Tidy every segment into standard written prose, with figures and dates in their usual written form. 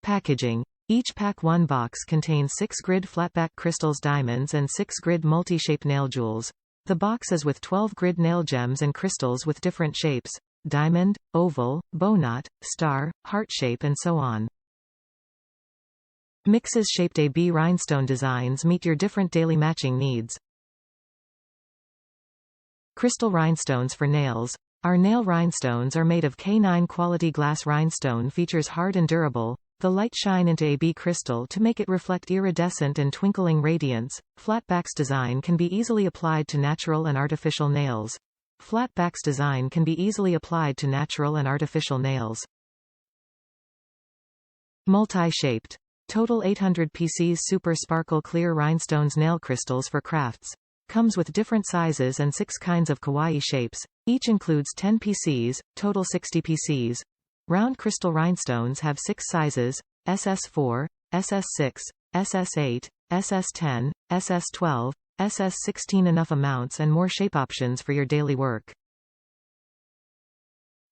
Packaging. Each pack 1 box contains 6 grid flatback crystals diamonds and 6 grid multi-shape nail jewels. The box is with 12 grid nail gems and crystals with different shapes: diamond, oval, bowknot, star, heart shape and so on. Mixes shaped AB rhinestone designs meet your different daily matching needs. Crystal rhinestones for nails. Our nail rhinestones are made of K9 quality glass rhinestone. Features hard and durable. The light shine into AB crystal to make it reflect iridescent and twinkling radiance. Flatback's design can be easily applied to natural and artificial nails. Flatback's design can be easily applied to natural and artificial nails. Multi-shaped. Total 800 pieces super sparkle clear rhinestones nail crystals for crafts. Comes with different sizes and 6 kinds of kawaii shapes. Each includes 10 pieces, total 60 pieces. Round crystal rhinestones have 6 sizes: SS4, SS6, SS8, SS10, SS12, SS16 Enough amounts and more shape options for your daily work.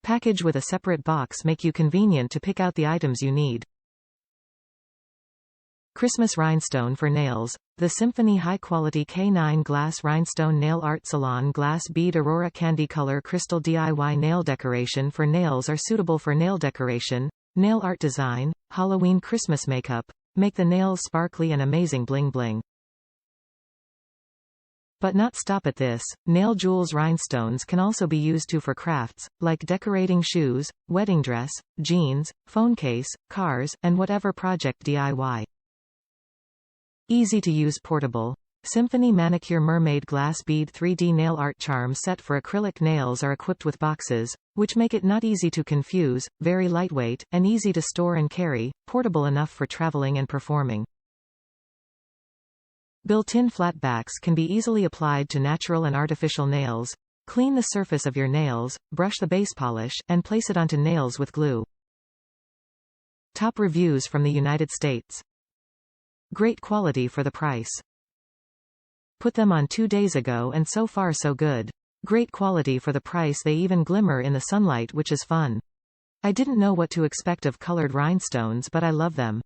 Package with a separate box make you convenient to pick out the items you need. Christmas rhinestone for nails. The Symphony high-quality K9 glass rhinestone nail art salon glass bead Aurora candy color crystal DIY nail decoration for nails are suitable for nail decoration, nail art design, Halloween Christmas makeup. Make the nails sparkly and amazing bling bling. But not stop at this. Nail jewels rhinestones can also be used for crafts, like decorating shoes, wedding dress, jeans, phone case, cars, and whatever project DIY. Easy to use portable. Symphony Manicure Mermaid Glass Bead 3D Nail Art Charm Set for acrylic nails are equipped with boxes, which make it not easy to confuse, very lightweight, and easy to store and carry, portable enough for traveling and performing. Built-in flatbacks can be easily applied to natural and artificial nails. Clean the surface of your nails, brush the base polish, and place it onto nails with glue. Top reviews from the United States. Great quality for the price. Put them on 2 days ago and so far so good. Great quality for the price. They even glimmer in the sunlight, which is fun. I didn't know what to expect of colored rhinestones, but I love them.